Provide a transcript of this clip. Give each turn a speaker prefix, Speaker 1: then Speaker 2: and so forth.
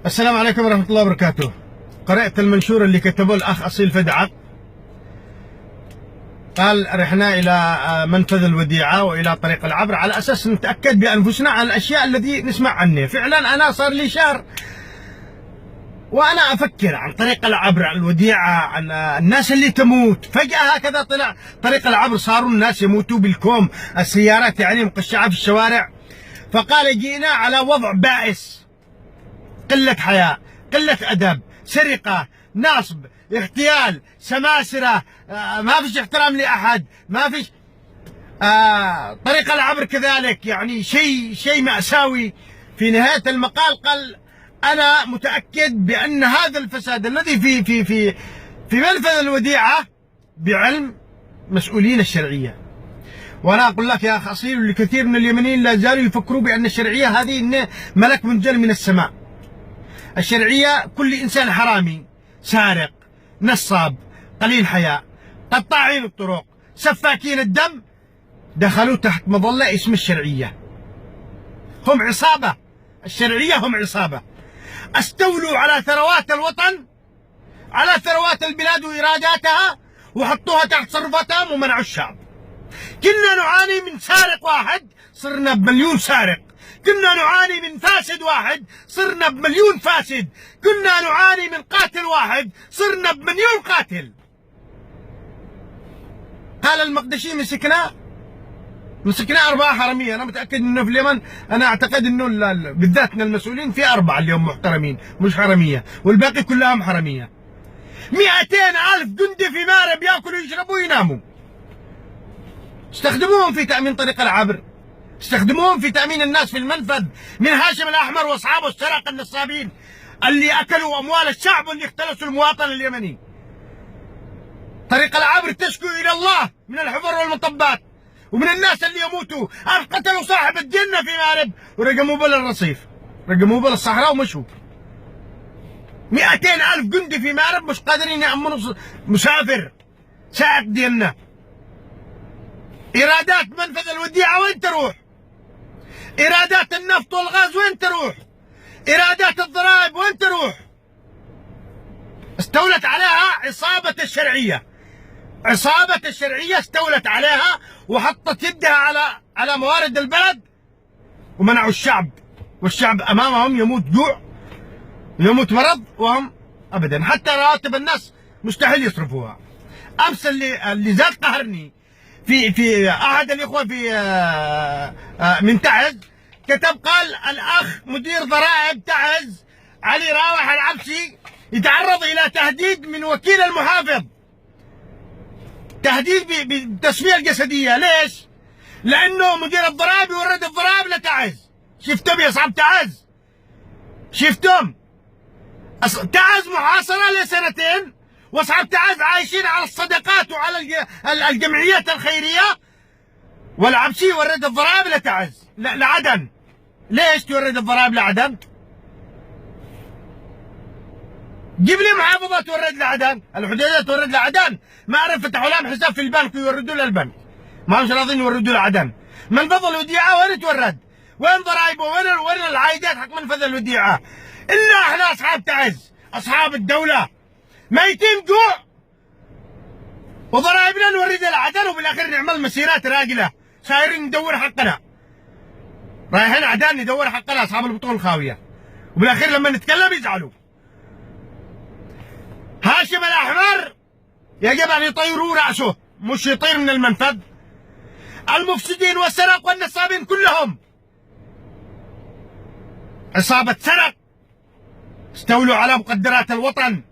Speaker 1: السلام عليكم ورحمة الله وبركاته. قرأت المنشور اللي كتبه الأخ أصيل فدعة، قال رحنا إلى منفذ الوديعة وإلى طريق العبر على أساس نتأكد بأنفسنا عن الأشياء التي نسمع عنها. فعلا أنا صار لي شهر وأنا أفكر عن طريق العبر، عن الوديعة، عن الناس اللي تموت. فجأة هكذا طلع طريق العبر، صاروا الناس يموتوا بالكوم، السيارات يعني مقشعة في الشوارع. فقال جئنا على وضع بائس، قلة حياء، قلة أدب، سرقة، نصب، اغتيال، سماسرة، ما فيش احترام لأحد، ما فيش طريق العبر كذلك، يعني شيء مأساوي. في نهاية المقال قال أنا متأكد بأن هذا الفساد الذي في منفذ الوديعة بعلم مسؤولين الشرعية. وأنا أقول لك يا أخ أصيل، لكثير من اليمنيين لا زالوا يفكروا بأن الشرعية هذه ملك منزل من السماء. الشرعية كل إنسان حرامي، سارق، نصاب، قليل حياء، قطاعين الطرق، سفاكين الدم، دخلوا تحت مظلة اسم الشرعية. هم عصابة، الشرعية هم عصابة، استولوا على ثروات الوطن، على ثروات البلاد وإيراداتها، وحطوها تحت تصرفاتهم ومنعوا الشعب. كنا نعاني من سارق واحد صرنا بمليون سارق، كنا نعاني من فاسد واحد صرنا بمليون فاسد، كنا نعاني من قاتل واحد صرنا بمليون قاتل. قال المقدشي مسكنا 4 حرامية. أنا متأكد إنه في اليمن، أنا أعتقد إنه بالذات من المسؤولين في 4 اليوم محترمين مش حرامية، والباقي كلهم حرامية. 200,000 جندي في مارب ياكلوا ويشربوا ويناموا. استخدموهم في تأمين طريق العبر، استخدموهم في تأمين الناس في المنفذ، من هاشم الأحمر وأصحابه السرقة النصابين اللي أكلوا أموال الشعب واللي اختلسوا المواطن اليمني. طريق العبر تشكو إلى الله من الحفر والمطبات ومن الناس اللي يموتوا. قتلوا صاحب الجنة في مارب ورقموه بالرصيف، رقموه بالصحراء ومشوا. 200,000 جندي في مارب مش قادرين يأمنوا مسافر سائق ديالنا. إيرادات منفذ الوديعة وين تروح؟ إيرادات النفط والغاز وين تروح؟ إيرادات الضرائب وين تروح؟ استولت عليها عصابة الشرعية، عصابة الشرعية استولت عليها وحطت يدها على موارد البلد ومنعوا الشعب، والشعب أمامهم يموت جوع، يموت مرض، وهم أبدا حتى رواتب الناس مستحيل يصرفوها. أمس اللي زاد قهرني في أحد الإخوة في من تعز كتب، قال الأخ مدير ضرائب تعز علي راوح العبسي يتعرض إلى تهديد من وكيل المحافظ، تهديد بالتسمية الجسدية. ليش؟ لأنه مدير الضرائب يورد الضرائب لتعز. شفتم يا أصحاب تعز؟ شفتم؟ تعز محاصرة ل2 واصحاب تعز عايشين على الصدقات وعلى الجمعيات الخيرية، والعبسي يورد الضرائب لتعز لعدن. ليش تورد الضرائب لعدن؟ جيب لي محافظة تورد لعدن، الحديدية تورد لعدن، ما أعرف فتحوا لهم حساب في البنك ويوردوا للبنك، ما مش راضيين يوردوا لعدن. منفذ الوديعة وين تورد؟ وين ضرائبه؟ وين العايدات حق منفذ الوديعة؟ إلا احنا أصحاب تعز، أصحاب الدولة ميتين جوع وضرائبنا نوردها لعدن، وبالاخير نعمل مسيرات راجله سايرين ندور حقنا، رايحين عدن ندور حقنا اصحاب البطون الخاويه، وبالاخير لما نتكلم يزعلوا. هاشم الاحمر يجب ان يطيروا راسه، مش يطير من المنفذ. المفسدين والسرق والنصابين كلهم عصابه سرق، استولوا على مقدرات الوطن،